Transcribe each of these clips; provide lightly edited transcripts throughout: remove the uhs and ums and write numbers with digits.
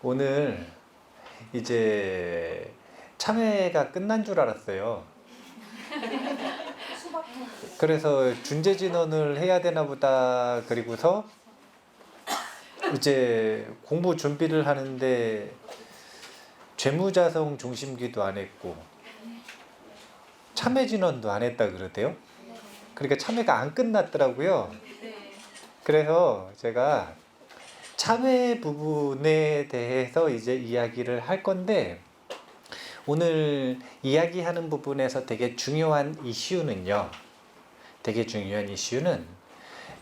오늘 이제 참회가 끝난 줄 알았어요. 그래서 준재진원을 해야 되나 보다. 그리고서 이제 공부 준비를 하는데 죄무자성 중심기도 안 했고 참회진원도 안 했다 그러대요. 그러니까 참회가 안 끝났더라고요. 그래서 제가 참회 부분에 대해서 이제 이야기를 할 건데, 오늘 이야기하는 부분에서 되게 중요한 이슈는요.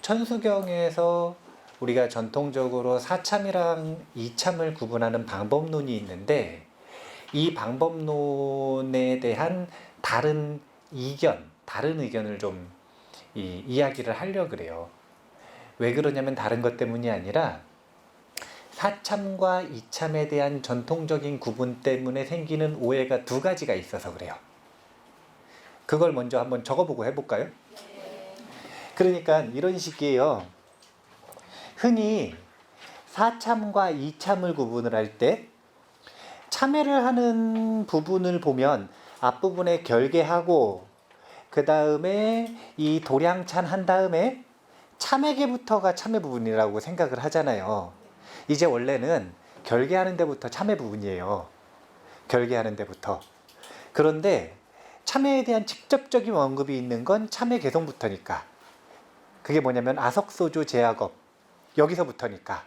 천수경에서 우리가 전통적으로 사참이랑 이참을 구분하는 방법론이 있는데, 이 방법론에 대한 다른 의견을 좀 이야기를 하려고 그래요. 왜 그러냐면 다른 것 때문이 아니라 사참과 이참에 대한 전통적인 구분 때문에 생기는 오해가 두 가지가 있어서 그래요. 그걸 먼저 한번 적어보고 해볼까요? 그러니까 이런 식이에요. 흔히 사참과 이참을 구분을 할 때 참회를 하는 부분을 보면 앞부분에 결계하고 그 다음에 이 도량찬 한 다음에 참회계부터가 참회 부분이라고 생각을 하잖아요. 이제 원래는 결계하는 데부터 참회 부분이에요. 결계하는 데부터. 그런데 참회에 대한 직접적인 언급이 있는 건 참회 개성부터니까. 그게 뭐냐면 아석소조 제약업 여기서부터니까.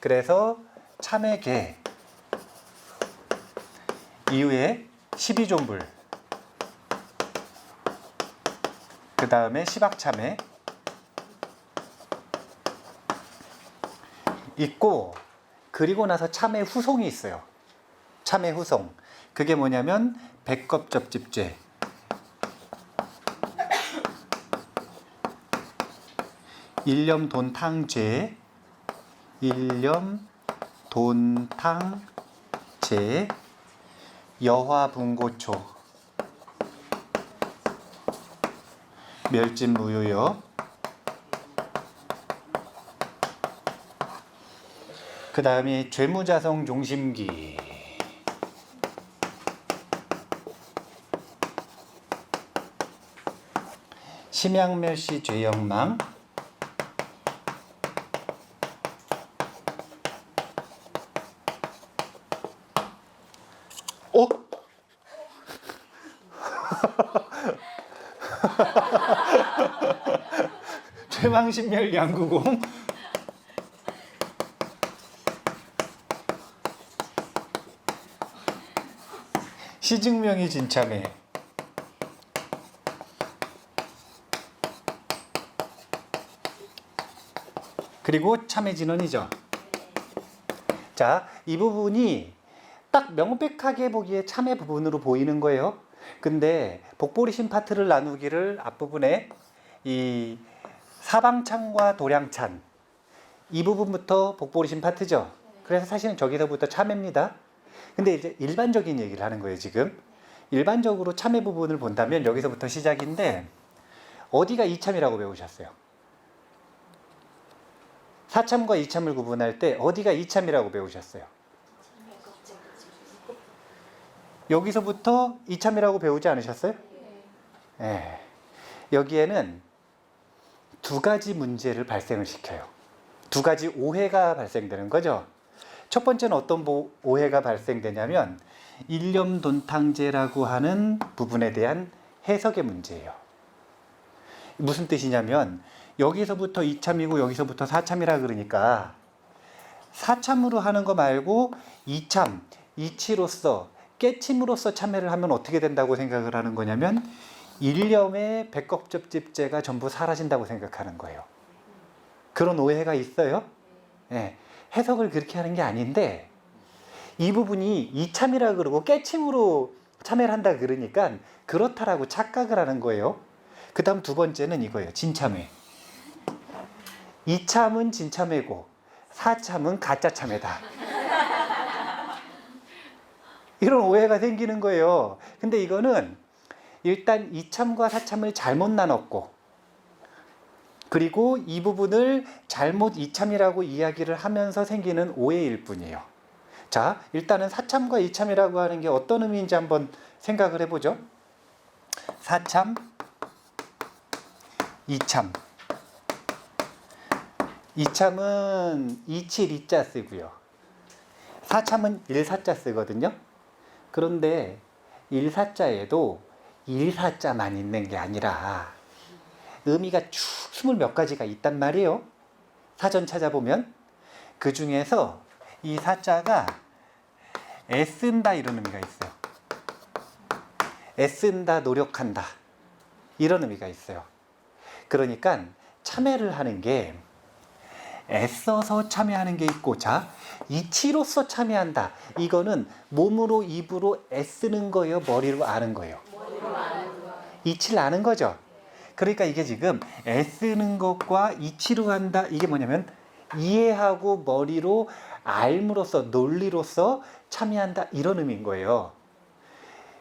그래서 참회계 이후에 12존불, 그 다음에 시박참회 있고, 그리고 나서 참회 후송이 있어요. 참회 후송. 그게 뭐냐면 백겁접집죄, 일념돈탕죄, 여화분고초, 멸진무효여, 그 다음에 죄무자성 종심기, 심양멸시 죄영망, 최망신멸 양구공, 시증명이 진참회, 그리고 참회진원이죠. 자, 이 부분이 딱 명백하게 보기에 참회 부분으로 보이는 거예요. 근데 복보리신 파트를 나누기를 앞부분에 이 사방찬과 도량찬 이 부분부터 복보리신 파트죠. 그래서 사실은 저기서부터 참회입니다. 근데 이제 일반적인 얘기를 하는 거예요, 지금. 일반적으로 참회 부분을 본다면 여기서부터 시작인데, 어디가 이참이라고 배우셨어요? 사참과 이참을 구분할 때 어디가 이참이라고 배우셨어요? 여기서부터 이참이라고 배우지 않으셨어요? 네. 여기에는 두 가지 문제를 발생을 시켜요. 두 가지 오해가 발생되는 거죠. 첫 번째는 어떤 오해가 발생되냐면 일념돈탕제라고 하는 부분에 대한 해석의 문제예요. 무슨 뜻이냐면 여기서부터 이참이고 여기서부터 사참이라 그러니까 사참으로 하는 거 말고 이참, 이치로서 깨침으로써 참회를 하면 어떻게 된다고 생각을 하는 거냐면 일념의 백겁접집죄가 전부 사라진다고 생각하는 거예요. 그런 오해가 있어요. 네. 해석을 그렇게 하는 게 아닌데, 이 부분이 이참이라 그러고 깨침으로 참회를 한다 그러니까 그렇다라고 착각을 하는 거예요. 그 다음 두 번째는 이거예요. 진참회. 이참은 진참회고 사참은 가짜 참회다. 이런 오해가 생기는 거예요. 근데 이거는 일단 이참과 사참을 잘못 나눴고, 그리고 이 부분을 잘못 이참이라고 이야기를 하면서 생기는 오해일 뿐이에요. 자, 일단은 사참과 이참이라고 하는 게 어떤 의미인지 한번 생각을 해보죠. 사참, 이참. 이참은 이칠 이자 쓰고요. 사참은 일사자 쓰거든요. 그런데 일사자에도 일사자만 있는 게 아니라 의미가 쭉 20몇 가지가 있단 말이에요. 사전 찾아보면 그 중에서 이 사자가 애쓴다 이런 의미가 있어요. 애쓴다, 노력한다 이런 의미가 있어요. 그러니까 참여를 하는 게 애써서 참여하는 게 있고, 자, 이치로서 참여한다. 이거는 몸으로 입으로 애쓰는 거예요, 머리로 아는 거예요? 이치를 아는 거죠. 그러니까 이게 지금 애쓰는 것과 이치로 한다. 이게 뭐냐면 이해하고 머리로 알므로써, 논리로서 참여한다 이런 의미인 거예요.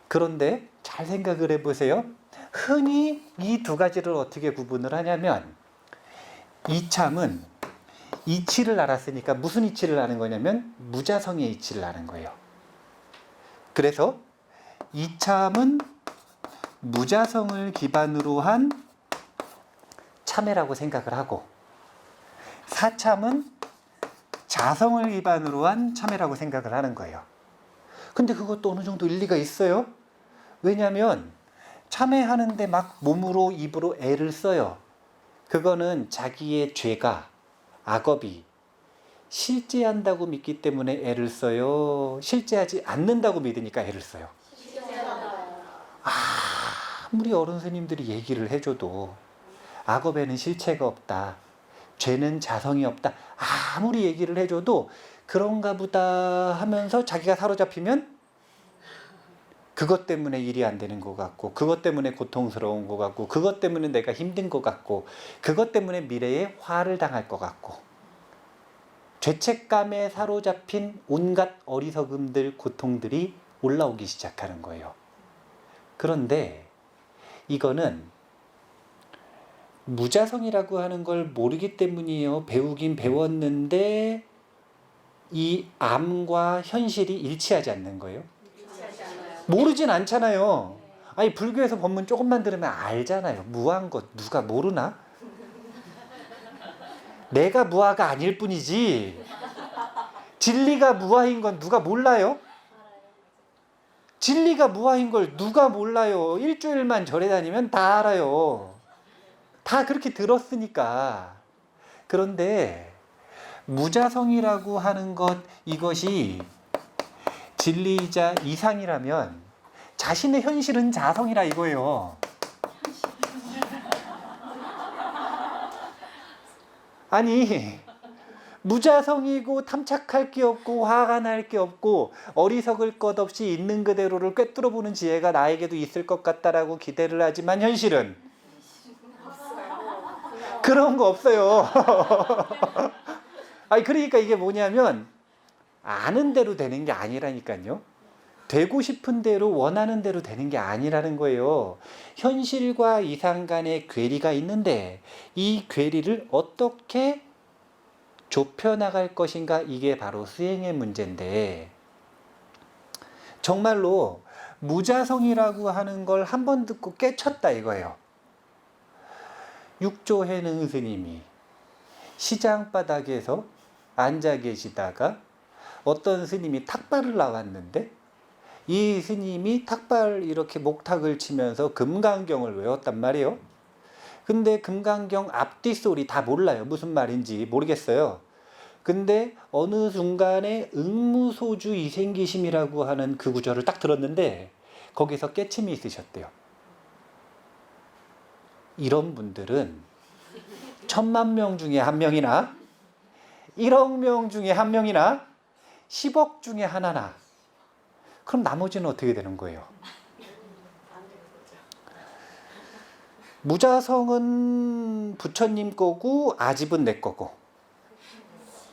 그런데 잘 생각을 해보세요. 흔히 이 두 가지를 어떻게 구분을 하냐면, 이참은 이치를 알았으니까 무슨 이치를 아는 거냐면 무자성의 이치를 아는 거예요. 그래서 이참은 무자성을 기반으로 한 참회라고 생각을 하고, 사참은 자성을 기반으로 한 참회라고 생각을 하는 거예요. 근데 그것도 어느 정도 일리가 있어요. 왜냐하면 참회하는데 막 몸으로 입으로 애를 써요. 그거는 자기의 죄가, 악업이 실제한다고 믿기 때문에 애를 써요? 실제하지 않는다고 믿으니까 애를 써요? 아무리 어른 스님들이 얘기를 해줘도 악업에는 실체가 없다, 죄는 자성이 없다, 아무리 얘기를 해줘도 그런가 보다 하면서 자기가 사로잡히면 그것 때문에 일이 안 되는 것 같고, 그것 때문에 고통스러운 것 같고, 그것 때문에 내가 힘든 것 같고, 그것 때문에 미래에 화를 당할 것 같고, 죄책감에 사로잡힌 온갖 어리석음들, 고통들이 올라오기 시작하는 거예요. 그런데 이거는 무자성이라고 하는 걸 모르기 때문이에요? 배우긴 배웠는데 이 암과 현실이 일치하지 않는 거예요? 모르진 않잖아요. 아니, 불교에서 법문 조금만 들으면 알잖아요. 무한 것 누가 모르나? 내가 무아가 아닐 뿐이지 진리가 무아인 건 누가 몰라요? 진리가 무아인 걸 누가 몰라요? 일주일만 절에 다니면 다 알아요. 다 그렇게 들었으니까. 그런데 무자성이라고 하는 것, 이것이 진리이자 이상이라면 자신의 현실은 자성이라 이거예요. 아니, 무자성이고 탐착할 게 없고 화가 날 게 없고 어리석을 것 없이 있는 그대로를 꿰뚫어 보는 지혜가 나에게도 있을 것 같다라고 기대를 하지만 현실은 그런 거 없어요. 아니, 그러니까 이게 뭐냐면 아는 대로 되는 게 아니라니까요. 되고 싶은 대로 원하는 대로 되는 게 아니라는 거예요. 현실과 이상 간의 괴리가 있는데 이 괴리를 어떻게 좁혀나갈 것인가, 이게 바로 수행의 문제인데, 정말로 무자성이라고 하는 걸 한 번 듣고 깨쳤다 이거예요. 육조해능 스님이 시장 바닥에서 앉아 계시다가 어떤 스님이 탁발을 나왔는데 이 스님이 탁발 이렇게 목탁을 치면서 금강경을 외웠단 말이에요. 근데 금강경 앞뒤 소리 다 몰라요. 무슨 말인지 모르겠어요. 근데 어느 순간에 응무소주 이생기심이라고 하는 그 구절을 딱 들었는데 거기서 깨침이 있으셨대요. 이런 분들은 1000만 명 중에 한 명이나 1억 명 중에 한 명이나 10억 중에 하나나, 그럼 나머지는 어떻게 되는 거예요? 무자성은 부처님 거고 아집은 내 거고,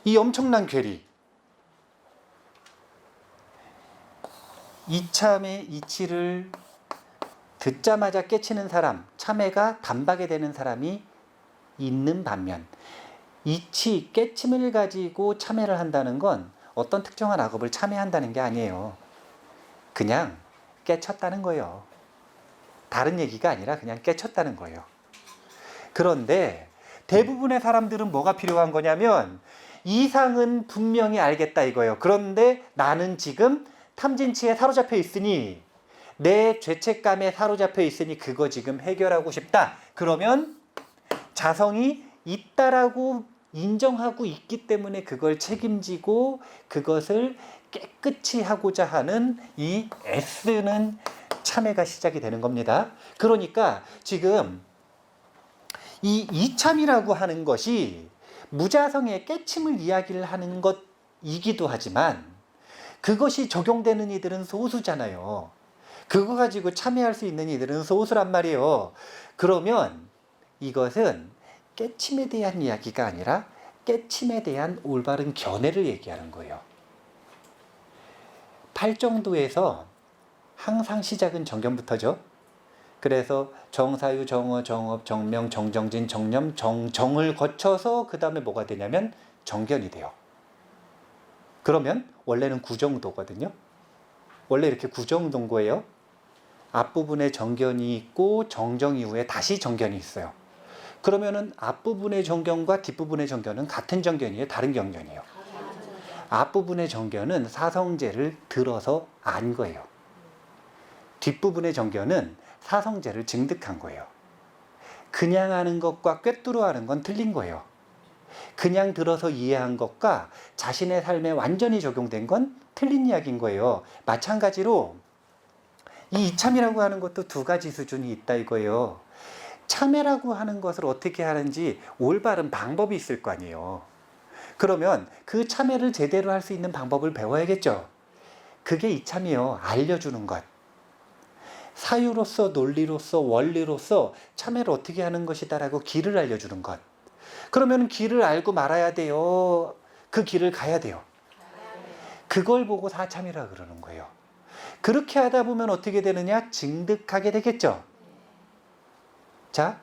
이 엄청난 괴리, 이참의 이치를 듣자마자 깨치는 사람, 참회가 단박에 되는 사람이 있는 반면, 이치, 깨침을 가지고 참회를 한다는 건 어떤 특정한 악업을 참여한다는 게 아니에요. 그냥 깨쳤다는 거예요. 다른 얘기가 아니라 그냥 깨쳤다는 거예요. 그런데 대부분의 사람들은 뭐가 필요한 거냐면 이상은 분명히 알겠다 이거예요. 그런데 나는 지금 탐진치에 사로잡혀 있으니, 내 죄책감에 사로잡혀 있으니 그거 지금 해결하고 싶다. 그러면 자성이 있다라고 인정하고 있기 때문에 그걸 책임지고 그것을 깨끗이 하고자 하는 이 애쓰는 참회가 시작이 되는 겁니다. 그러니까 지금 이 이참이라고 하는 것이 무자성의 깨침을 이야기를 하는 것이기도 하지만 그것이 적용되는 이들은 소수잖아요. 그거 가지고 참여할 수 있는 이들은 소수란 말이에요. 그러면 이것은 깨침에 대한 이야기가 아니라 깨침에 대한 올바른 견해를 얘기하는 거예요. 팔정도에서 항상 시작은 정견부터죠. 그래서 정사유, 정어, 정업, 정명, 정정진, 정념, 정을 거쳐서 그 다음에 뭐가 되냐면 정견이 돼요. 그러면 원래는 구정도거든요. 원래 이렇게 구정도인 거예요. 앞부분에 정견이 있고 정정 이후에 다시 정견이 있어요. 그러면은 앞부분의 정견과 뒷부분의 정견은 같은 정견이에요? 다른 정견이에요? 앞부분의 정견은 사성제를 들어서 안 거예요. 뒷부분의 정견은 사성제를 증득한 거예요. 그냥 아는 것과 꿰뚫어 아는 건 틀린 거예요. 그냥 들어서 이해한 것과 자신의 삶에 완전히 적용된 건 틀린 이야기인 거예요. 마찬가지로 이 이참이라고 하는 것도 두 가지 수준이 있다 이거예요. 참회라고 하는 것을 어떻게 하는지 올바른 방법이 있을 거 아니에요. 그러면 그 참회를 제대로 할 수 있는 방법을 배워야겠죠. 그게 이참이요. 알려주는 것. 사유로서 논리로서 원리로서 참회를 어떻게 하는 것이다라고 길을 알려주는 것. 그러면 길을 알고 말아야 돼요. 그 길을 가야 돼요. 그걸 보고 사참이라 그러는 거예요. 그렇게 하다 보면 어떻게 되느냐? 증득하게 되겠죠. 자,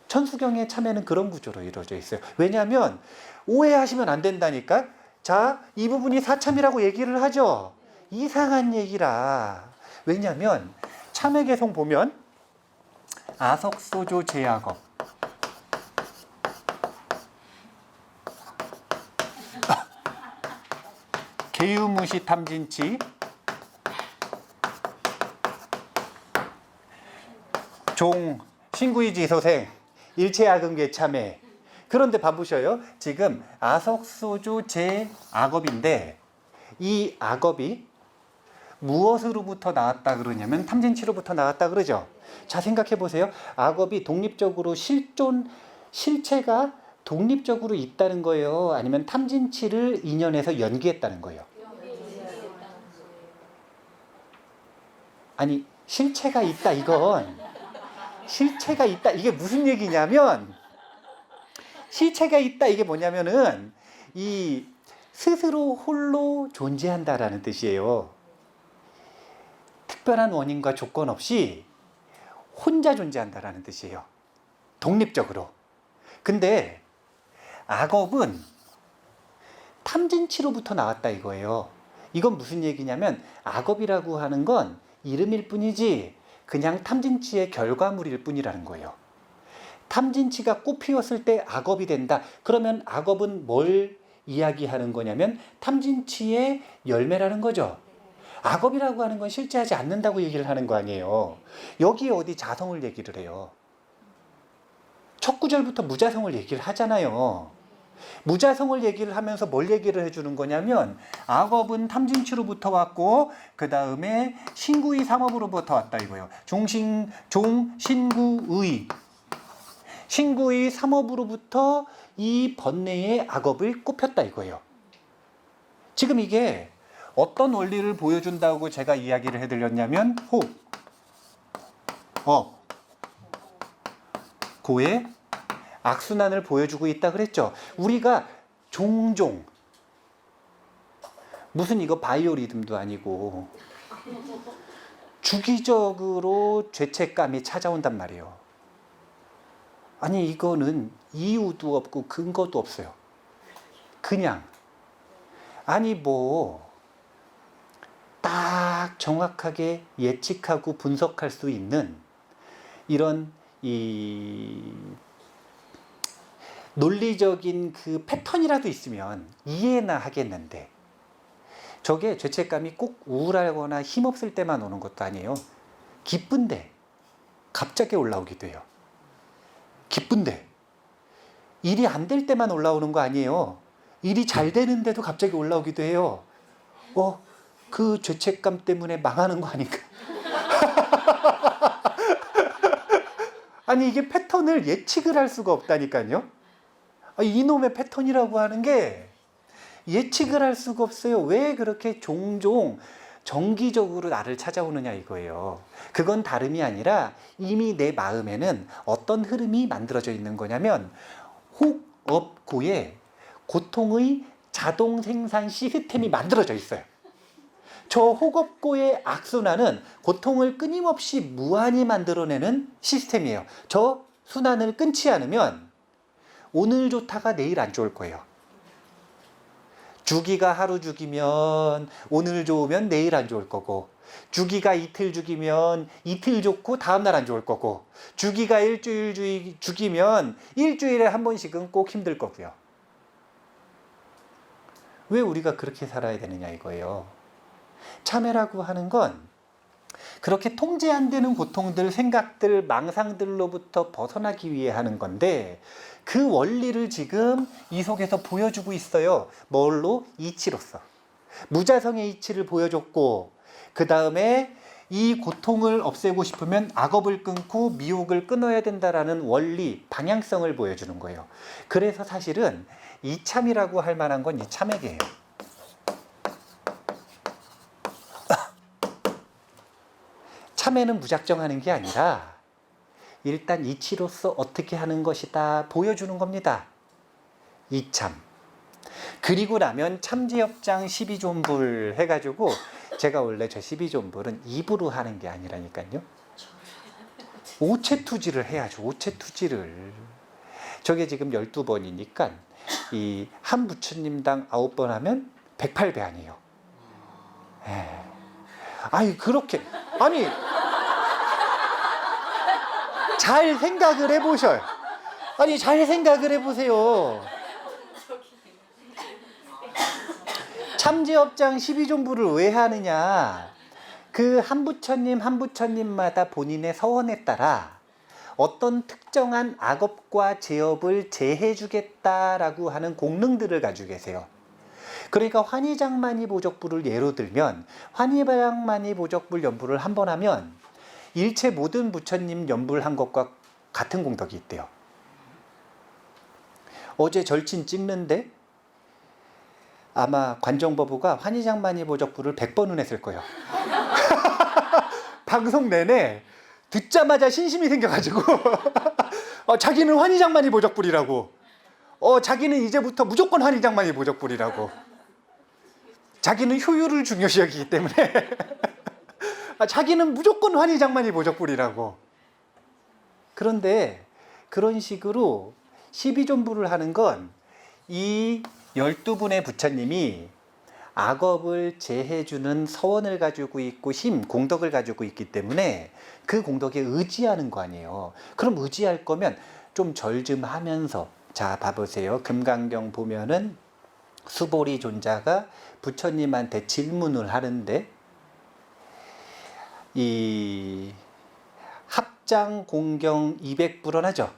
천수경의 참회는 그런 구조로 이루어져 있어요. 왜냐하면 오해하시면 안 된다니까. 자, 이 부분이 사참이라고 얘기를 하죠. 이상한 얘기라. 왜냐하면 참회개송 보면 아석소조 제약업, 개유무시 탐진치, 종 신구이지소생, 일체악음계 참회. 그런데 봐보셔요. 지금 아석소조 제악업인데 이 악업이 무엇으로부터 나왔다 그러냐면 탐진치로부터 나왔다 그러죠. 자, 생각해 보세요. 악업이 독립적으로 실체가 독립적으로 있다는 거예요? 아니면 탐진치를 인연해서 연기했다는 거예요? 아니, 실체가 있다 이건 실체가 있다 이게 무슨 얘기냐면, 실체가 있다 이게 뭐냐면은 이 스스로 홀로 존재한다라는 뜻이에요. 특별한 원인과 조건 없이 혼자 존재한다라는 뜻이에요. 독립적으로. 근데 악업은 탐진치로부터 나왔다 이거예요. 이건 무슨 얘기냐면 악업이라고 하는 건 이름일 뿐이지 그냥 탐진치의 결과물일 뿐이라는 거예요. 탐진치가 꽃 피웠을 때 악업이 된다. 그러면 악업은 뭘 이야기하는 거냐면 탐진치의 열매라는 거죠. 악업이라고 하는 건 실제하지 않는다고 얘기를 하는 거 아니에요. 여기에 어디 자성을 얘기를 해요. 첫 구절부터 무자성을 얘기를 하잖아요. 무자성을 얘기를 하면서 뭘 얘기를 해주는 거냐면 악업은 탐진치로부터 왔고 그 다음에 신구의 삼업으로부터 왔다 이거예요. 신구의 삼업으로부터 이 번뇌의 악업을 꼽혔다 이거예요. 지금 이게 어떤 원리를 보여준다고 제가 이야기를 해드렸냐면 호, 업, 고의 악순환을 보여주고 있다 그랬죠. 우리가 종종 무슨 이거 바이오리듬도 아니고 주기적으로 죄책감이 찾아온단 말이에요. 아니 이거는 이유도 없고 근거도 없어요. 그냥 아니 뭐 딱 정확하게 예측하고 분석할 수 있는 이런 이 논리적인 그 패턴이라도 있으면 이해나 하겠는데, 저게 죄책감이 꼭 우울하거나 힘없을 때만 오는 것도 아니에요. 기쁜데 갑자기 올라오기도 해요. 기쁜데 일이 안 될 때만 올라오는 거 아니에요. 일이 잘 되는데도 갑자기 올라오기도 해요. 그 죄책감 때문에 망하는 거 아닌가? 아니 이게 패턴을 예측을 할 수가 없다니까요. 이놈의 패턴이라고 하는 게 예측을 할 수가 없어요. 왜 그렇게 종종 정기적으로 나를 찾아오느냐 이거예요. 그건 다름이 아니라 이미 내 마음에는 어떤 흐름이 만들어져 있는 거냐면, 혹업고에 고통의 자동 생산 시스템이 만들어져 있어요. 저 혹업고의 악순환은 고통을 끊임없이 무한히 만들어내는 시스템이에요. 저 순환을 끊지 않으면 오늘 좋다가 내일 안 좋을 거예요. 주기가 하루 죽이면 오늘 좋으면 내일 안 좋을 거고, 주기가 이틀 죽이면 이틀 좋고 다음날 안 좋을 거고, 주기가 일주일 죽이면 일주일에 한 번씩은 꼭 힘들 거고요. 왜 우리가 그렇게 살아야 되느냐 이거예요. 참회라고 하는 건 그렇게 통제 안 되는 고통들, 생각들, 망상들로부터 벗어나기 위해 하는 건데, 그 원리를 지금 이 속에서 보여주고 있어요. 뭘로? 이치로서. 무자성의 이치를 보여줬고, 그 다음에 이 고통을 없애고 싶으면 악업을 끊고 미혹을 끊어야 된다라는 원리, 방향성을 보여주는 거예요. 그래서 사실은 이참이라고 할 만한 건 이 참회계예요. 참회는 무작정 하는 게 아니라 일단 이치로서 어떻게 하는 것이다 보여주는 겁니다. 이참. 그리고 나면 참지업장 12존불 해가지고, 제가 원래 저 12존불은 입으로 하는 게 아니라니까요. 오체투지를 해야죠. 오체투지를. 저게 지금 12번이니까 이 한 부처님당 9번 하면 108배 아니에요. 아니 그렇게, 아니 잘 생각을 해보셔요. 아니 잘 생각을 해보세요. 참지업장 12존불을 왜 하느냐, 그 한 부처님 한 부처님마다 본인의 서원에 따라 어떤 특정한 악업과 제업을 제해주겠다라고 하는 공능들을 가지고 계세요. 그러니까 환희장만이보적불을 예로 들면, 환희장만이보적불 연불을 한 번 하면 일체 모든 부처님 연불한 것과 같은 공덕이 있대요. 어제 절친 찍는데 아마 관정법부가 환희장만이보적불을 100번은 했을 거예요. 방송 내내 듣자마자 신심이 생겨가지고 자기는 환희장만이보적불이라고, 자기는 이제부터 무조건 환희장만이보적불이라고, 자기는 효율을 중요시 여기기 때문에 자기는 무조건 환희장만이보적불이라고. 그런데 그런 식으로 12존불을 하는 건 이 12분의 부처님이 악업을 제해주는 서원을 가지고 있고 공덕을 가지고 있기 때문에 그 공덕에 의지하는 거 아니에요. 그럼 의지할 거면 좀 절 좀 하면서, 자 봐보세요. 금강경 보면은 수보리 존자가 부처님한테 질문을 하는데, 이 합장공경 200불원 하죠.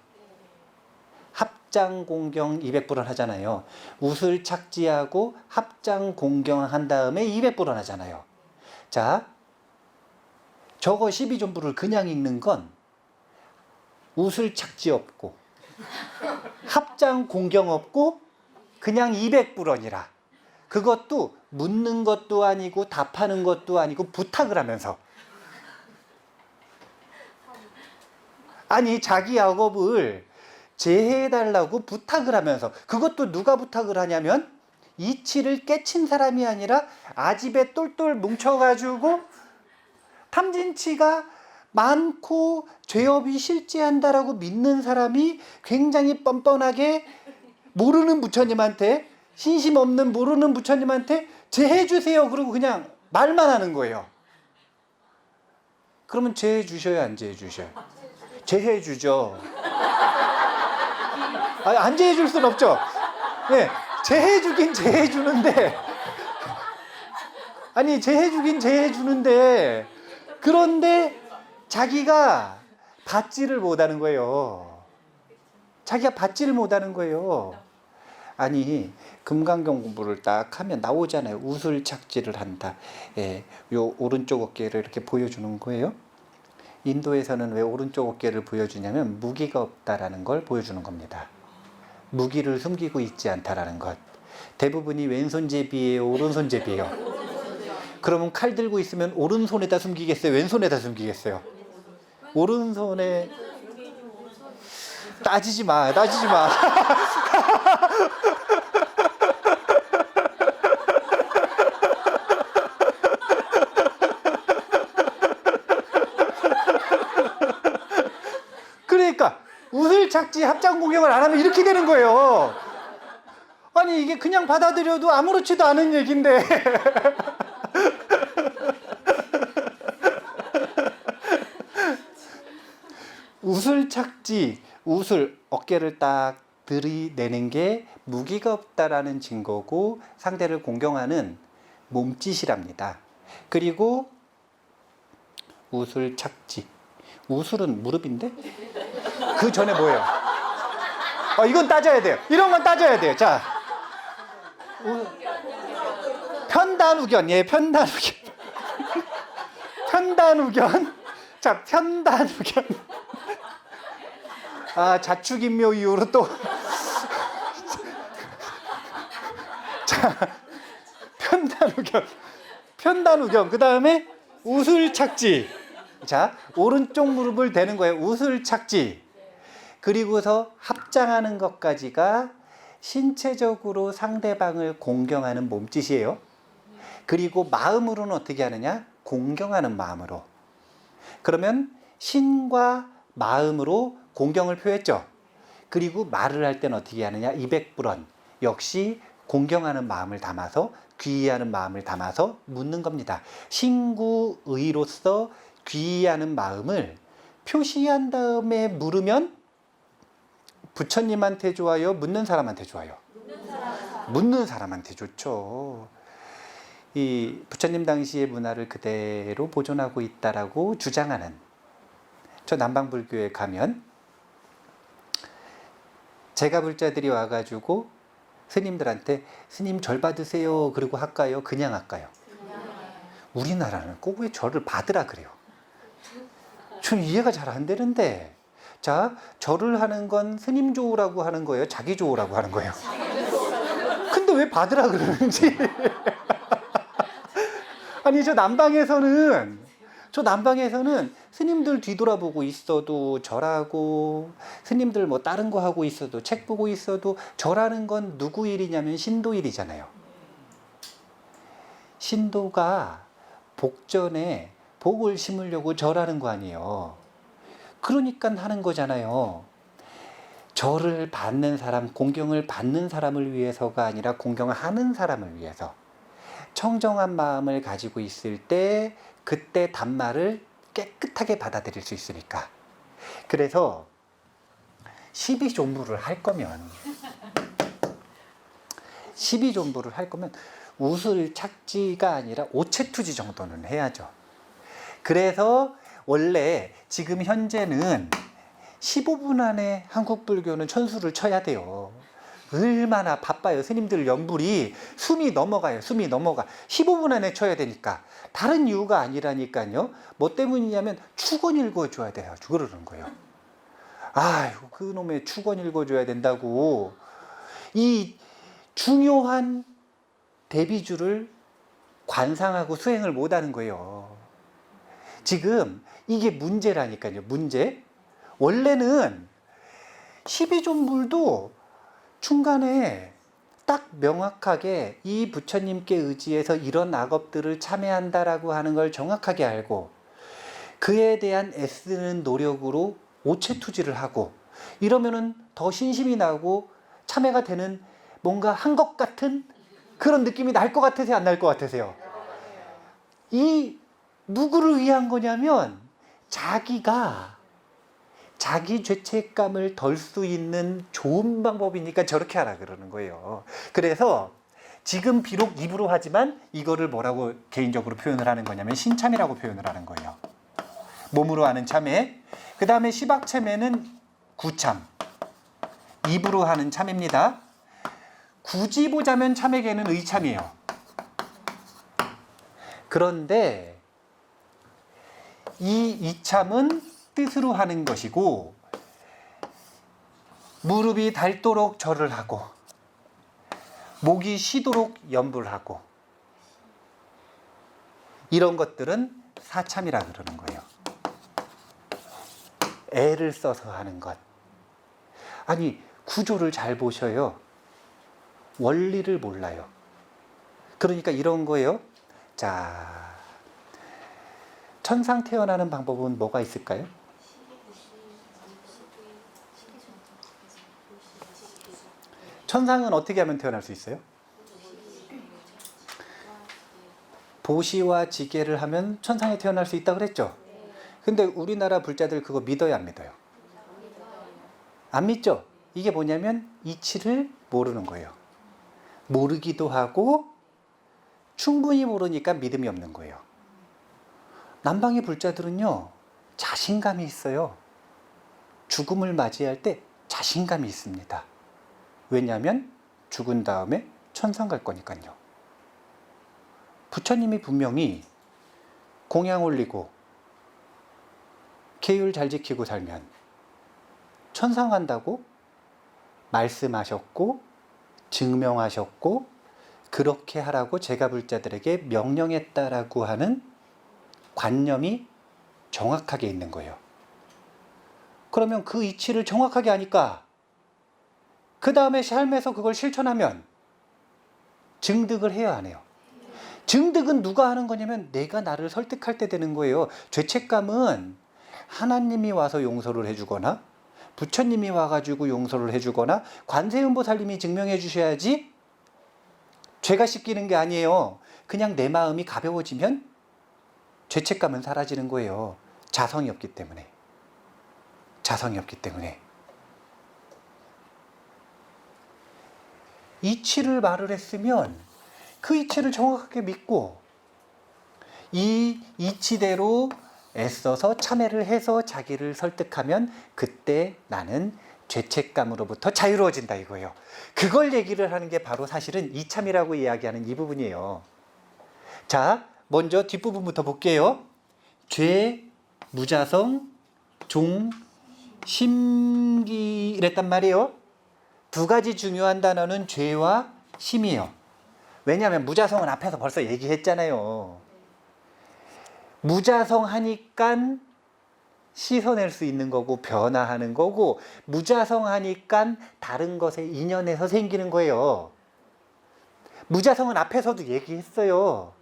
합장공경 200불원 하잖아요. 우슬 착지하고 합장공경 한 다음에 200불원 하잖아요. 자, 저거 12존불을 그냥 읽는 건 우슬 착지 없고 합장공경 없고 그냥 200불원이라. 그것도 묻는 것도 아니고 답하는 것도 아니고 부탁을 하면서. 아니 자기 악업을 제해해달라고 부탁을 하면서, 그것도 누가 부탁을 하냐면 이치를 깨친 사람이 아니라 아집에 똘똘 뭉쳐가지고 탐진치가 많고 죄업이 실제한다라고 믿는 사람이 굉장히 뻔뻔하게 모르는 부처님한테 신심 없는 모르는 부처님한테 제해 주세요. 그러고 그냥 말만 하는 거예요. 그러면 제해 주셔요, 안 제해 주셔요? 제해 주죠. 아니, 안 제해 줄 수는 없죠. 네, 제해 주긴 제해 주는데, 아니 제해 주긴 제해 주는데, 그런데 자기가 받지를 못하는 거예요. 자기가 받지를 못하는 거예요. 아니 금강경 공부를 딱 하면 나오잖아요. 우술착지를 한다. 예, 요 오른쪽 어깨를 이렇게 보여주는 거예요. 인도에서는 왜 오른쪽 어깨를 보여주냐면 무기가 없다라는 걸 보여주는 겁니다. 무기를 숨기고 있지 않다라는 것. 대부분이 왼손잡이에요, 오른손잡이에요? 그러면 칼 들고 있으면 오른손에다 숨기겠어요, 왼손에다 숨기겠어요? 오른손에. 따지지 마. 그러니까 우슬착지 합장 공경을 안 하면 이렇게 되는 거예요. 아니 이게 그냥 받아들여도 아무렇지도 않은 얘기인데 우슬착지, 우슬 어깨를 딱 들이내는 게 무기가 없다라는 증거고 상대를 공경하는 몸짓이랍니다. 그리고 우슬착지, 우술은 무릎인데 그 전에 뭐예요? 이건 따져야 돼요. 이런 건 따져야 돼요. 자, 편단우견. 예, 편단우견. 편단우견. 자, 편단우견. 아, 자축인묘 이후로 또. 자, 편단우견. 편단우견. 그 다음에 우술착지. 자, 오른쪽 무릎을 대는 거예요. 우술착지. 그리고서 합장하는 것까지가 신체적으로 상대방을 공경하는 몸짓이에요. 그리고 마음으로는 어떻게 하느냐? 공경하는 마음으로. 그러면 신과 마음으로 공경을 표했죠. 그리고 말을 할 때는 어떻게 하느냐? 이백불언. 역시 공경하는 마음을 담아서, 귀의하는 마음을 담아서 묻는 겁니다. 신구의로서 귀의하는 마음을 표시한 다음에 물으면 부처님한테 좋아요? 묻는 사람한테 좋아요? 묻는 사람한테 좋죠. 이 부처님 당시의 문화를 그대로 보존하고 있다라고 주장하는, 저 남방불교에 가면 제가불자들이 와가지고 스님들한테 스님 절 받으세요 그리고 할까요? 그냥 할까요? 우리나라는 꼭 왜 절을 받으라 그래요? 전 이해가 잘 안 되는데. 자, 절을 하는 건 스님 좋으라고 하는 거예요? 자기 좋으라고 하는 거예요? 근데 왜 받으라 그러는지. 아니 저 남방에서는 스님들 뒤돌아보고 있어도 절하고, 스님들 뭐 다른 거 하고 있어도, 책 보고 있어도 절하는 건 누구 일이냐면 신도 일이잖아요. 신도가 복전에 복을 심으려고 절하는 거 아니에요. 그러니까 하는 거잖아요. 절을 받는 사람, 공경을 받는 사람을 위해서가 아니라 공경을 하는 사람을 위해서. 청정한 마음을 가지고 있을 때 그때 단말을 깨끗하게 받아들일 수 있으니까. 그래서 12존부를 할 거면 우술착지가 아니라 오체투지 정도는 해야죠. 그래서 원래 지금 현재는 15분 안에 한국불교는 천수를 쳐야 돼요. 얼마나 바빠요. 스님들 연불이 숨이 넘어가. 15분 안에 쳐야 되니까. 다른 이유가 아니라니까요. 뭐 때문이냐면 축원 읽어줘야 돼요. 그러는 거예요. 아이고, 그놈의 축원 읽어줘야 된다고. 이 중요한 대비주를 관상하고 수행을 못하는 거예요. 지금 이게 문제라니까요. 문제. 원래는 12존불도 중간에 딱 명확하게 이 부처님께 의지해서 이런 악업들을 참여한다라고 하는 걸 정확하게 알고, 그에 대한 애쓰는 노력으로 오체투지를 하고, 이러면은 더 신심이 나고 참여가 되는 뭔가 한 것 같은 그런 느낌이 날 것 같으세요? 안 날 것 같으세요? 이 누구를 위한 거냐면 자기가 자기 죄책감을 덜 수 있는 좋은 방법이니까 저렇게 하라 그러는 거예요. 그래서 지금 비록 입으로 하지만 이거를 뭐라고 개인적으로 표현을 하는 거냐면 신참이라고 표현을 하는 거예요. 몸으로 하는 참회. 그 다음에 시박참회는 구참. 입으로 하는 참회입니다. 굳이 보자면 참회계는 의참이에요. 그런데 이 이참은 뜻으로 하는 것이고 무릎이 닳도록 절을 하고 목이 쉬도록 염불을 하고 이런 것들은 사참이라 그러는 거예요. 애를 써서 하는 것. 아니 구조를 잘 보셔요. 원리를 몰라요. 그러니까 이런 거예요. 자, 천상 태어나는 방법은 뭐가 있을까요? 천상은 어떻게 하면 태어날 수 있어요? 보시와 지게를 하면 천상에 태어날 수 있다고 그랬죠? 근데 우리나라 불자들 그거 믿어요, 안 믿어요? 안 믿죠? 이게 뭐냐면 이치를 모르는 거예요. 모르기도 하고 충분히 모르니까 믿음이 없는 거예요. 남방의 불자들은요, 자신감이 있어요. 죽음을 맞이할 때 자신감이 있습니다. 왜냐하면 죽은 다음에 천상 갈 거니까요. 부처님이 분명히 공양 올리고 계율 잘 지키고 살면 천상 간다고 말씀하셨고 증명하셨고 그렇게 하라고 제가 불자들에게 명령했다라고 하는 관념이 정확하게 있는 거예요. 그러면 그 이치를 정확하게 아니까 그 다음에 삶에서 그걸 실천하면 증득을 해야 안 해요. 증득은 누가 하는 거냐면 내가 나를 설득할 때 되는 거예요. 죄책감은 하나님이 와서 용서를 해주거나 부처님이 와가지고 용서를 해주거나 관세음보살님이 증명해 주셔야지 죄가 씻기는 게 아니에요. 그냥 내 마음이 가벼워지면 죄책감은 사라지는 거예요. 자성이 없기 때문에. 자성이 없기 때문에. 이치를 말을 했으면 그 이치를 정확하게 믿고 이 이치대로 애써서 참회를 해서 자기를 설득하면 그때 나는 죄책감으로부터 자유로워진다 이거예요. 그걸 얘기를 하는 게 바로 사실은 이참이라고 이야기하는 이 부분이에요. 자, 먼저 뒷부분부터 볼게요. 죄, 무자성, 종, 심기 이랬단 말이에요. 두 가지 중요한 단어는 죄와 심이에요. 왜냐하면 무자성은 앞에서 벌써 얘기했잖아요. 무자성 하니까 씻어낼 수 있는 거고 변화하는 거고 무자성 하니까 다른 것에 인연해서 생기는 거예요. 무자성은 앞에서도 얘기했어요.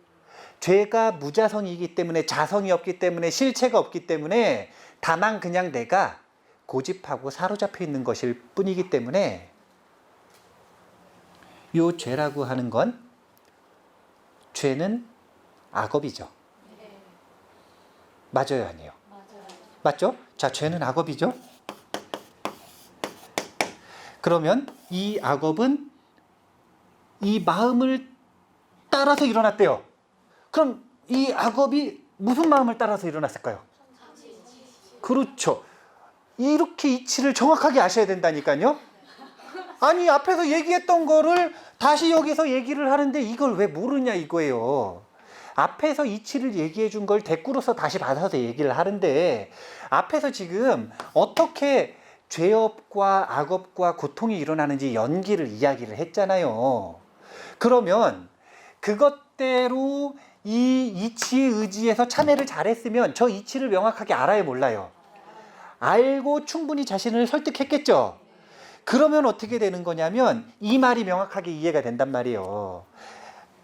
죄가 무자성이기 때문에 자성이 없기 때문에 실체가 없기 때문에 다만 그냥 내가 고집하고 사로잡혀 있는 것일 뿐이기 때문에 요 죄라고 하는 건 죄는 악업이죠. 맞아요, 아니에요? 맞죠? 자, 죄는 악업이죠. 그러면 이 악업은 이 마음을 따라서 일어났대요. 그럼 이 악업이 무슨 마음을 따라서 일어났을까요? 그렇죠. 이렇게 이치를 정확하게 아셔야 된다니까요. 아니 앞에서 얘기했던 거를 다시 여기서 얘기를 하는데 이걸 왜 모르냐 이거예요. 앞에서 이치를 얘기해 준 걸 대꾸로서 다시 받아서 얘기를 하는데 앞에서 지금 어떻게 죄업과 악업과 고통이 일어나는지 연기를 이야기를 했잖아요. 그러면 그것대로 이 이치에 의지해서 참회를 잘했으면 저 이치를 명확하게 알아요, 몰라요? 알고 충분히 자신을 설득했겠죠. 그러면 어떻게 되는 거냐면 이 말이 명확하게 이해가 된단 말이에요.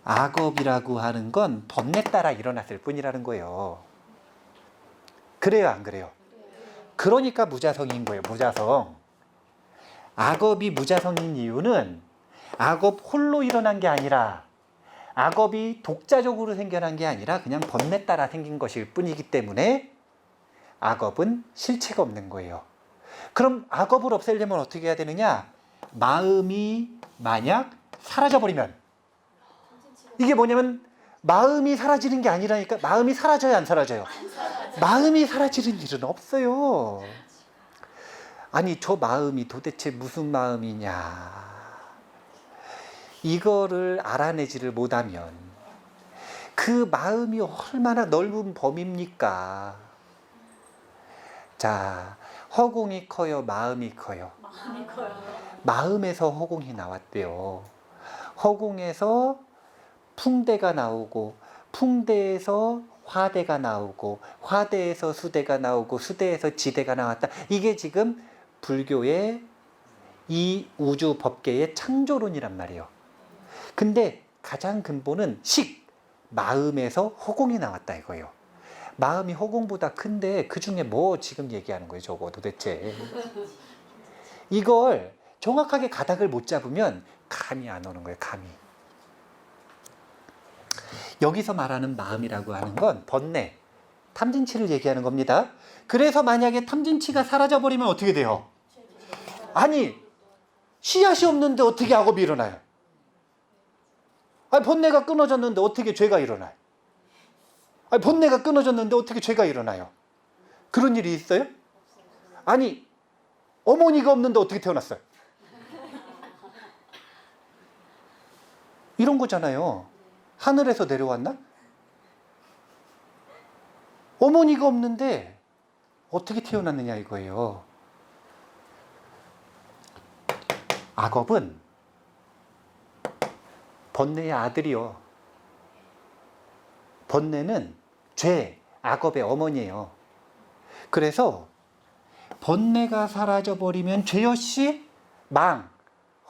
악업이라고 하는 건 법례 따라 일어났을 뿐이라는 거예요. 그래요, 안 그래요? 그러니까 무자성인 거예요, 무자성. 악업이 무자성인 이유는 악업 홀로 일어난 게 아니라 악업이 독자적으로 생겨난 게 아니라 그냥 번뇌 따라 생긴 것일 뿐이기 때문에 악업은 실체가 없는 거예요. 그럼 악업을 없애려면 어떻게 해야 되느냐? 마음이 만약 사라져버리면, 이게 뭐냐면 마음이 사라지는 게 아니라니까. 마음이 사라져요, 안 사라져요? 마음이 사라지는 일은 없어요. 아니, 저 마음이 도대체 무슨 마음이냐, 이거를 알아내지를 못하면 그 마음이 얼마나 넓은 범위입니까? 자, 허공이 커요, 마음이 커요? 마음이 커요. 마음에서 허공이 나왔대요. 허공에서 풍대가 나오고, 풍대에서 화대가 나오고, 화대에서 수대가 나오고, 수대에서 지대가 나왔다. 이게 지금 불교의 이 우주 법계의 창조론이란 말이에요. 근데 가장 근본은 마음에서 허공이 나왔다 이거예요. 마음이 허공보다 큰데 그 중에 뭐 지금 얘기하는 거예요, 저거 도대체. 이걸 정확하게 가닥을 못 잡으면 감이 안 오는 거예요, 감이. 여기서 말하는 마음이라고 하는 건 번뇌, 탐진치를 얘기하는 겁니다. 그래서 만약에 탐진치가 사라져버리면 어떻게 돼요? 아니, 씨앗이 없는데 어떻게 악업이 일어나요? 아니, 번뇌가 끊어졌는데 어떻게 죄가 일어나요? 아니, 번뇌가 끊어졌는데 어떻게 죄가 일어나요? 그런 일이 있어요? 아니, 어머니가 없는데 어떻게 태어났어요? 이런 거잖아요. 하늘에서 내려왔나? 어머니가 없는데 어떻게 태어났느냐 이거예요. 악업은 번뇌의 아들이요. 번뇌는 죄, 악업의 어머니예요. 그래서 번뇌가 사라져버리면 죄 역시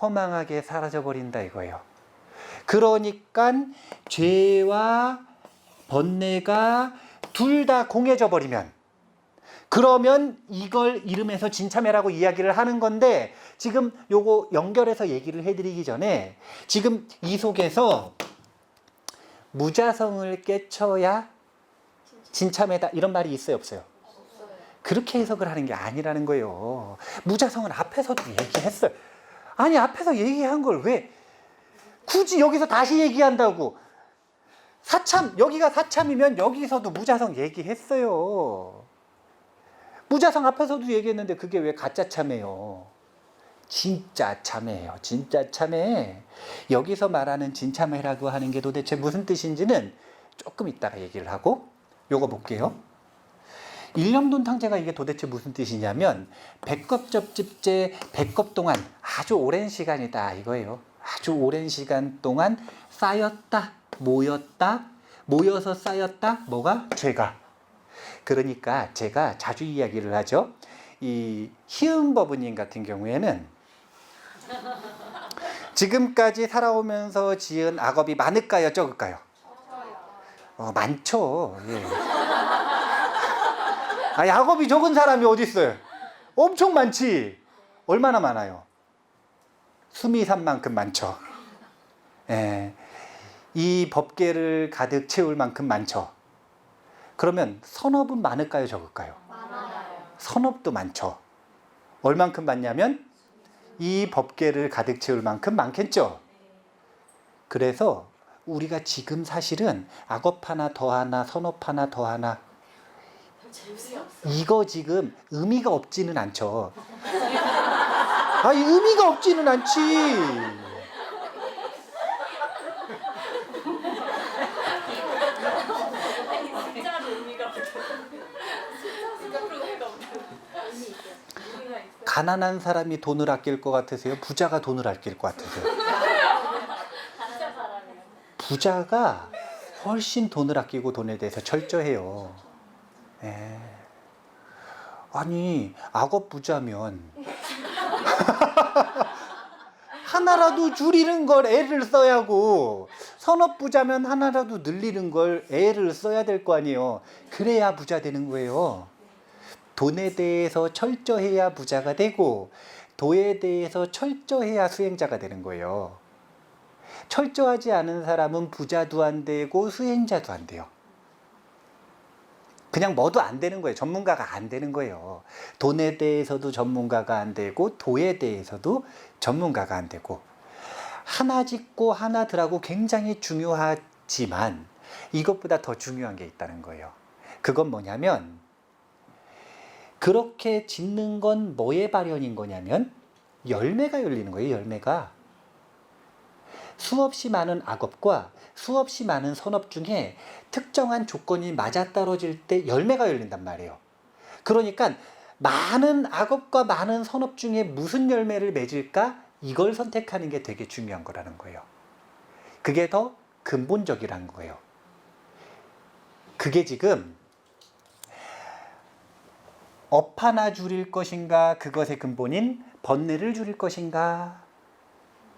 허망하게 사라져버린다 이거예요. 그러니까 죄와 번뇌가 둘 다 공해져 버리면, 그러면 이걸 이름에서 진참회라고 이야기를 하는 건데, 지금 요거 연결해서 얘기를 해드리기 전에 지금 이 속에서 무자성을 깨쳐야 진참회다 이런 말이 있어요, 없어요? 그렇게 해석을 하는 게 아니라는 거예요. 무자성은 앞에서도 얘기했어요. 아니, 앞에서 얘기한 걸 왜 굳이 여기서 다시 얘기한다고. 사참, 여기가 사참이면 여기서도 무자성 얘기했어요. 무자성 앞에서도 얘기했는데 그게 왜 가짜 참회예요? 진짜 참회예요. 진짜 참회. 여기서 말하는 진참회라고 하는 게 도대체 무슨 뜻인지는 조금 이따가 얘기를 하고, 요거 볼게요. 일념돈 탕제가 이게 도대체 무슨 뜻이냐면, 백겁접집제 100겁 동안 아주 오랜 시간이다 이거예요. 아주 오랜 시간 동안 쌓였다, 모여서 쌓였다. 뭐가? 죄가. 그러니까 제가 자주 이야기를 하죠. 이 희은버부님 같은 경우에는 지금까지 살아오면서 지은 악업이 많을까요, 적을까요? 많죠. 예. 아니, 악업이 적은 사람이 어디 있어요? 엄청 많지. 얼마나 많아요? 수미산만큼 많죠. 예. 이 법계를 가득 채울 만큼 많죠. 그러면 선업은 많을까요, 적을까요? 많아요. 선업도 많죠. 얼만큼 많냐면 이 법계를 가득 채울 만큼 많겠죠. 그래서 우리가 지금 사실은 악업 하나 더 하나, 선업 하나 더 하나, 이거 지금 의미가 없지는 않죠. 아니, 의미가 없지는 않지. 진짜로 의미가 없어요. 진짜로 의미가 없어요. 가난한 사람이 돈을 아낄 것 같으세요? 부자가 돈을 아낄 것 같으세요? 진짜 사람이에요. 부자가 훨씬 돈을 아끼고 돈에 대해서 철저해요. 예. 아니, 악업 부자면 하나라도 줄이는 걸 애를 써야 하고, 선업 부자면 하나라도 늘리는 걸 애를 써야 될 거 아니에요. 그래야 부자 되는 거예요. 돈에 대해서 철저해야 부자가 되고, 도에 대해서 철저해야 수행자가 되는 거예요. 철저하지 않은 사람은 부자도 안 되고 수행자도 안 돼요. 그냥 뭐도 안 되는 거예요. 전문가가 안 되는 거예요. 돈에 대해서도 전문가가 안 되고 도에 대해서도 전문가가 안 되고, 하나 짓고 하나 들하고 굉장히 중요하지만 이것보다 더 중요한 게 있다는 거예요. 그건 뭐냐면, 그렇게 짓는 건 뭐의 발현인 거냐면 열매가 열리는 거예요. 열매가. 수없이 많은 악업과 수없이 많은 선업 중에 특정한 조건이 맞아떨어질 때 열매가 열린단 말이에요. 그러니까 많은 악업과 많은 선업 중에 무슨 열매를 맺을까? 이걸 선택하는 게 되게 중요한 거라는 거예요. 그게 더 근본적이라는 거예요. 그게 지금 업 하나 줄일 것인가, 그것의 근본인 번뇌를 줄일 것인가,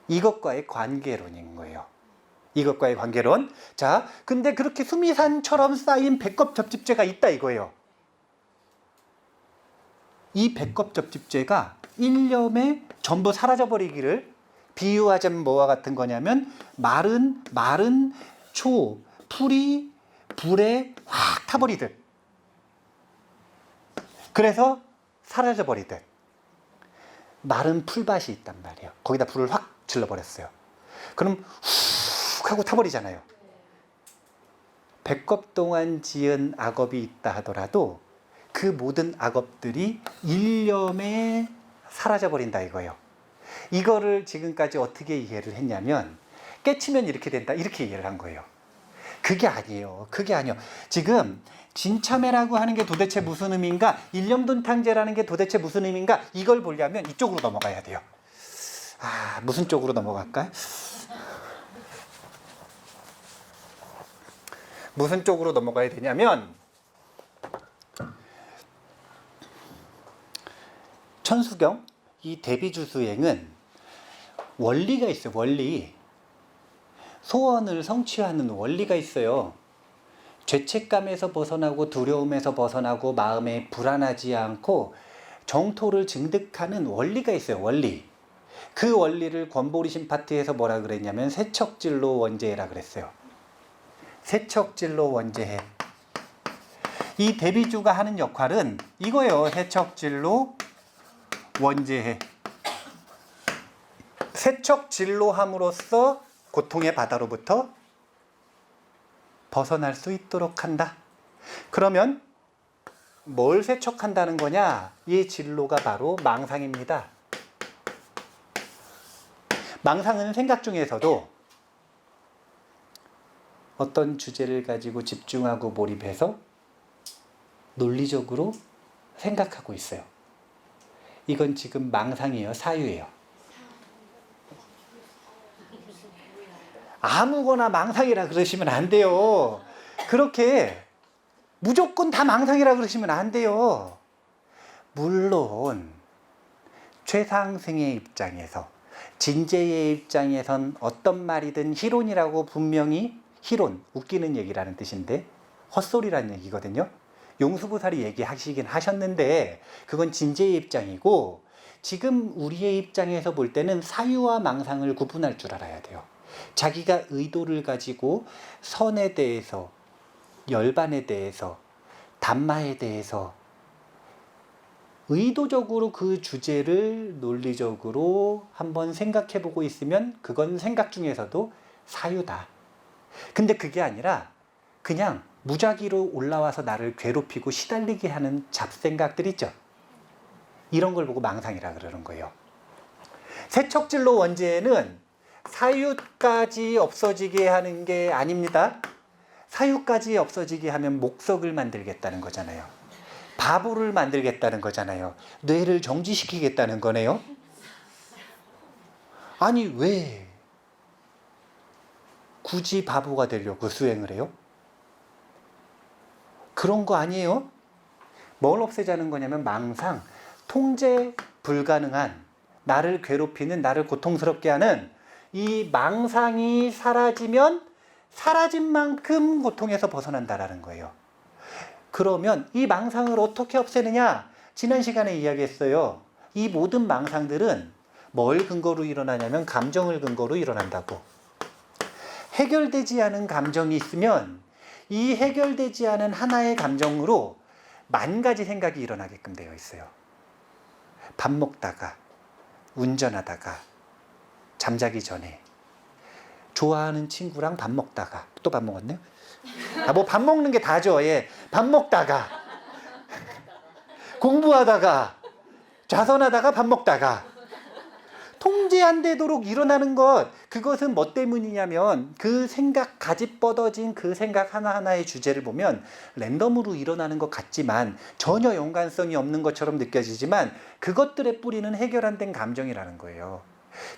이것과의 관계론인 거예요. 이것과의 관계론. 자, 근데 그렇게 수미산처럼 쌓인 백겁 접집죄가 있다 이거예요. 이 백겁 접집죄가 일념에 전부 사라져버리기를 비유하자면 뭐와 같은 거냐면, 마른 풀이 불에 확 타버리듯, 그래서 사라져버리듯. 마른 풀밭이 있단 말이에요. 거기다 불을 확 질러버렸어요. 그럼 훅 하고 타버리잖아요. 백겁 동안 지은 악업이 있다 하더라도 그 모든 악업들이 일념에 사라져버린다 이거예요. 이거를 지금까지 어떻게 이해를 했냐면, 깨치면 이렇게 된다 이렇게 이해를 한 거예요. 그게 아니에요. 그게 아니에요. 지금 진참회라고 하는 게 도대체 무슨 의미인가, 일념돈탕제라는 게 도대체 무슨 의미인가, 이걸 보려면 이쪽으로 넘어가야 돼요. 무슨 쪽으로 넘어갈까요? 무슨 쪽으로 넘어가야 되냐면, 천수경, 이 대비주수행은 원리가 있어요. 원리. 소원을 성취하는 원리가 있어요. 죄책감에서 벗어나고 두려움에서 벗어나고 마음에 불안하지 않고 정토를 증득하는 원리가 있어요. 원리. 그 원리를 권보리심 파트에서 뭐라 그랬냐면 세척질로 원제해라 그랬어요. 세척질로 원제해. 이 대비주가 하는 역할은 이거예요. 세척질로 원제해. 세척질로 함으로써 고통의 바다로부터 벗어날 수 있도록 한다. 그러면 뭘 세척한다는 거냐? 이 진로가 바로 망상입니다. 망상은 생각 중에서도 어떤 주제를 가지고 집중하고 몰입해서 논리적으로 생각하고 있어요. 이건 지금 망상이에요. 사유예요. 아무거나 망상이라 그러시면 안 돼요. 그렇게 무조건 다 망상이라 그러시면 안 돼요. 물론 최상승의 입장에서, 진제의 입장에선 어떤 말이든 희론이라고 분명히, 희론, 웃기는 얘기라는 뜻인데 헛소리라는 얘기거든요. 용수보살이 얘기하시긴 하셨는데 그건 진제의 입장이고, 지금 우리의 입장에서 볼 때는 사유와 망상을 구분할 줄 알아야 돼요. 자기가 의도를 가지고 선에 대해서, 열반에 대해서, 담마에 대해서 의도적으로 그 주제를 논리적으로 한번 생각해 보고 있으면 그건 생각 중에서도 사유다. 근데 그게 아니라 그냥 무작위로 올라와서 나를 괴롭히고 시달리게 하는 잡생각들 있죠. 이런 걸 보고 망상이라 그러는 거예요. 세척질로 원제에는 사유까지 없어지게 하는 게 아닙니다. 사유까지 없어지게 하면 목석을 만들겠다는 거잖아요. 바보를 만들겠다는 거잖아요. 뇌를 정지시키겠다는 거네요. 아니 왜 굳이 바보가 되려고 수행을 해요? 그런 거 아니에요. 뭘 없애자는 거냐면 망상, 통제 불가능한, 나를 괴롭히는, 나를 고통스럽게 하는 이 망상이 사라지면 사라진 만큼 고통에서 벗어난다라는 거예요. 그러면 이 망상을 어떻게 없애느냐? 지난 시간에 이야기했어요. 이 모든 망상들은 뭘 근거로 일어나냐면 감정을 근거로 일어난다고. 해결되지 않은 감정이 있으면 이 해결되지 않은 하나의 감정으로 만 가지 생각이 일어나게끔 되어 있어요. 밥 먹다가, 운전하다가, 잠자기 전에, 좋아하는 친구랑 밥 먹다가, 또 밥 먹었네요? 뭐 밥 먹는 게 다죠. 예. 밥 먹다가, 공부하다가, 좌선하다가, 밥 먹다가. 통제 안 되도록 일어나는 것, 그것은 뭐 때문이냐면 그 생각, 가지 뻗어진 그 생각 하나하나의 주제를 보면 랜덤으로 일어나는 것 같지만 전혀 연관성이 없는 것처럼 느껴지지만 그것들의 뿌리는 해결 안 된 감정이라는 거예요.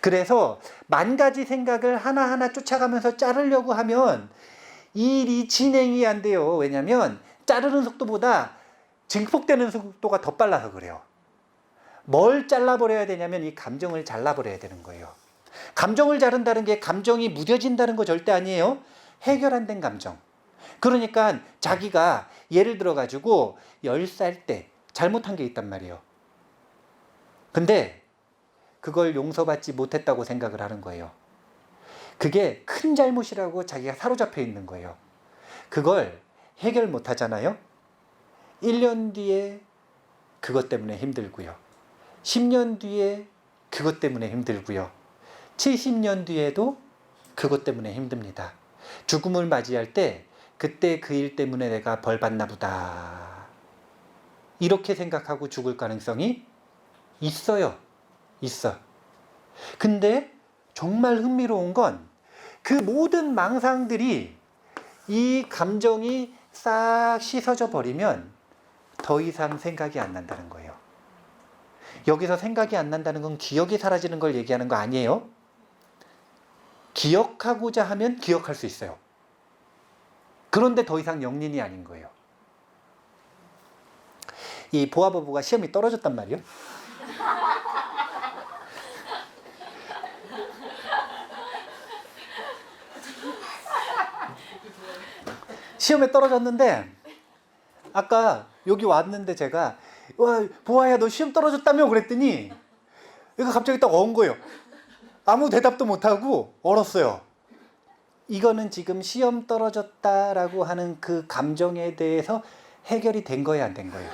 그래서 만 가지 생각을 하나하나 쫓아가면서 자르려고 하면 이 일이 진행이 안 돼요. 왜냐하면 자르는 속도보다 증폭되는 속도가 더 빨라서 그래요. 뭘 잘라버려야 되냐면 이 감정을 잘라버려야 되는 거예요. 감정을 자른다는 게 감정이 무뎌진다는 거 절대 아니에요. 해결 안 된 감정. 그러니까 자기가 예를 들어 가지고 10살 때 잘못한 게 있단 말이에요. 근데 그걸 용서받지 못했다고 생각을 하는 거예요. 그게 큰 잘못이라고 자기가 사로잡혀 있는 거예요. 그걸 해결 못 하잖아요. 1년 뒤에 그것 때문에 힘들고요. 10년 뒤에 그것 때문에 힘들고요. 70년 뒤에도 그것 때문에 힘듭니다. 죽음을 맞이할 때 그때 그 일 때문에 내가 벌 받나 보다. 이렇게 생각하고 죽을 가능성이 있어요. 있어. 근데 정말 흥미로운 건 그 모든 망상들이 이 감정이 싹 씻어져 버리면 더 이상 생각이 안 난다는 거예요. 여기서 생각이 안 난다는 건 기억이 사라지는 걸 얘기하는 거 아니에요. 기억하고자 하면 기억할 수 있어요. 그런데 더 이상 영린이 아닌 거예요. 이 보아부부가 시험이 떨어졌단 말이에요. 시험에 떨어졌는데 아까 여기 왔는데 제가 와 보아야 너 시험 떨어졌다며 그랬더니 얘가 갑자기 딱 엉 거예요. 아무 대답도 못하고 얼었어요. 이거는 지금 시험 떨어졌다라고 하는 그 감정에 대해서 해결이 된 거예요, 안 된 거예요?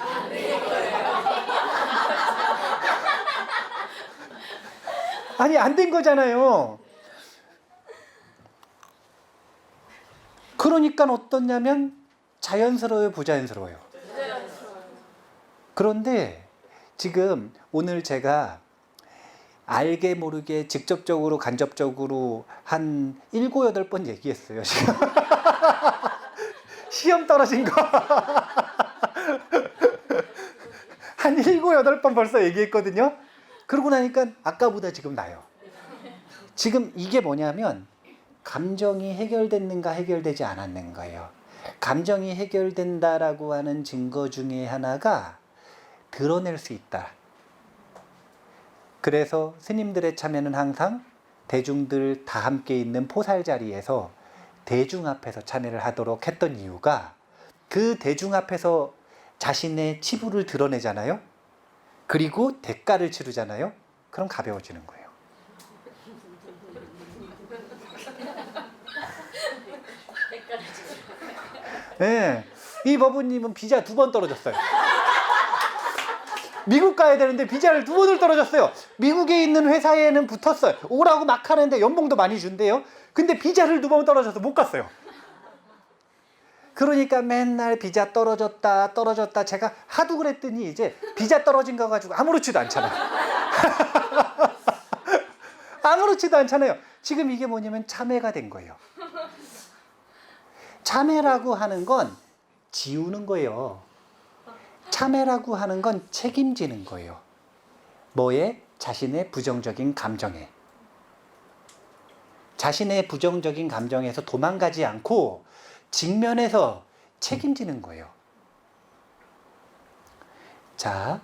아니 안 된 거잖아요. 그러니까 어떻냐면 자연스러워요, 부자연스러워요? 그런데 지금 오늘 제가 알게 모르게 직접적으로 간접적으로 한 7, 8번 얘기했어요. 지금. 시험 떨어진 거. 한 7, 8번 벌써 얘기했거든요. 그러고 나니까 아까보다 지금 나요. 지금 이게 뭐냐면 감정이 해결됐는가 해결되지 않았는가예요. 감정이 해결된다라고 하는 증거 중에 하나가 드러낼 수 있다. 그래서 스님들의 참여는 항상 대중들 다 함께 있는 포살 자리에서 대중 앞에서 참여를 하도록 했던 이유가 그 대중 앞에서 자신의 치부를 드러내잖아요. 그리고 대가를 치르잖아요. 그럼 가벼워지는 거예요. 네, 이 법부님은 비자 2번 떨어졌어요. 미국 가야 되는데 비자를 2번을 떨어졌어요. 미국에 있는 회사에는 붙었어요. 오라고 막 하는데 연봉도 많이 준대요. 근데 비자를 2번 떨어져서 못 갔어요. 그러니까 맨날 비자 떨어졌다 제가 하도 그랬더니 이제 비자 떨어진 거 가지고 아무렇지도 않잖아요. 아무렇지도 않잖아요. 지금 이게 뭐냐면 참회가 된 거예요. 참회라고 하는 건 지우는 거예요. 참회라고 하는 건 책임지는 거예요. 뭐에? 자신의 부정적인 감정에. 자신의 부정적인 감정에서 도망가지 않고 직면해서 책임지는 거예요. 자,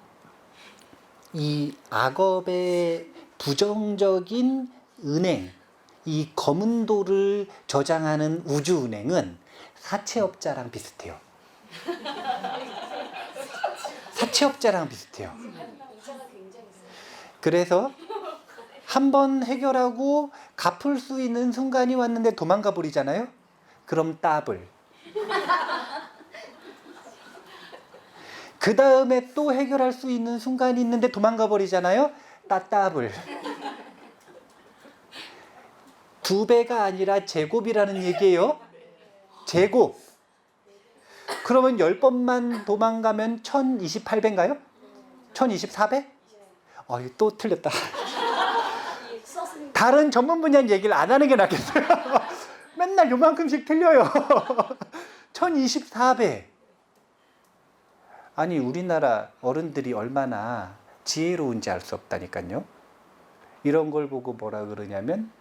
이 악업의 부정적인 은행, 이 검은 돌을 저장하는 우주은행은 사채업자랑 비슷해요. 사채업자랑 비슷해요. 그래서 한번 해결하고 갚을 수 있는 순간이 왔는데 도망가 버리잖아요. 그럼 따블. 그 다음에 또 해결할 수 있는 순간이 있는데 도망가 버리잖아요. 따따블. 두 배가 아니라 제곱이라는 얘기예요. 제곱. 그러면 10번만 도망가면 1028배인가요? 1024배? 또 틀렸다. 다른 전문 분야 얘기를 안 하는 게 낫겠어요. 맨날 요만큼씩 틀려요. 1024배. 아니, 우리나라 어른들이 얼마나 지혜로운지 알 수 없다니까요. 이런 걸 보고 뭐라 그러냐면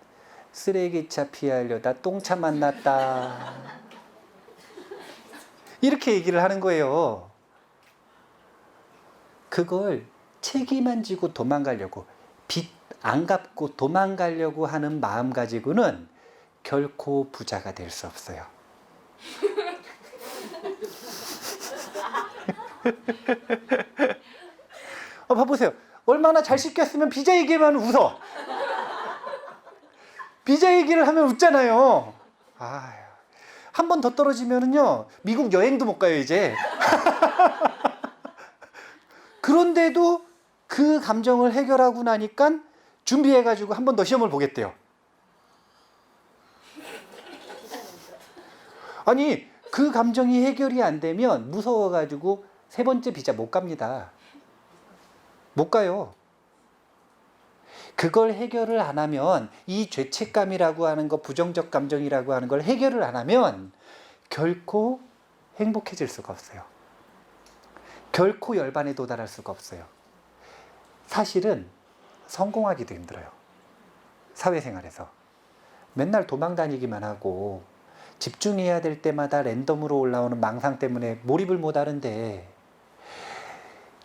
쓰레기차 피하려다 똥차 만났다. 이렇게 얘기를 하는 거예요. 그걸 책임 안 지고 도망가려고, 빚 안 갚고 도망가려고 하는 마음 가지고는 결코 부자가 될 수 없어요. 봐보세요. 얼마나 잘 씻겼으면 비자 얘기만 웃어. 비자 얘기를 하면 웃잖아요. 한 번 더 떨어지면은요, 미국 여행도 못 가요, 이제. 그런데도 그 감정을 해결하고 나니까 준비해가지고 한 번 더 시험을 보겠대요. 아니, 그 감정이 해결이 안 되면 무서워가지고 세 번째 비자 못 갑니다. 못 가요. 그걸 해결을 안 하면, 이 죄책감이라고 하는 거, 부정적 감정이라고 하는 걸 해결을 안 하면 결코 행복해질 수가 없어요. 결코 열반에 도달할 수가 없어요. 사실은 성공하기도 힘들어요. 사회생활에서 맨날 도망 다니기만 하고 집중해야 될 때마다 랜덤으로 올라오는 망상 때문에 몰입을 못 하는데,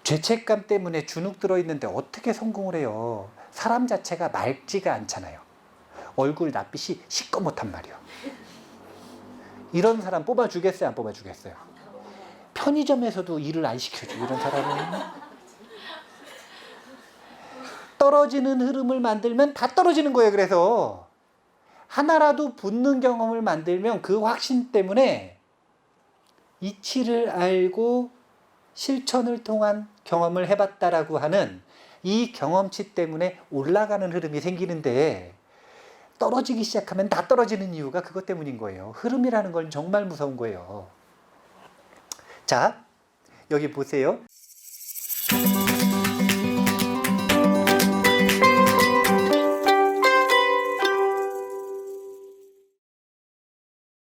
죄책감 때문에 주눅 들어있는데 어떻게 성공을 해요? 사람 자체가 맑지가 않잖아요. 얼굴 낯빛이 시꺼멓단 말이에요. 이런 사람 뽑아주겠어요? 안 뽑아주겠어요? 편의점에서도 일을 안 시켜줘, 이런 사람은. 떨어지는 흐름을 만들면 다 떨어지는 거예요. 그래서 하나라도 붙는 경험을 만들면 그 확신 때문에 이치를 알고 실천을 통한 경험을 해봤다라고 하는 이 경험치 때문에 올라가는 흐름이 생기는데, 떨어지기 시작하면 다 떨어지는 이유가 그것 때문인 거예요. 흐름이라는 건 정말 무서운 거예요. 자, 여기 보세요.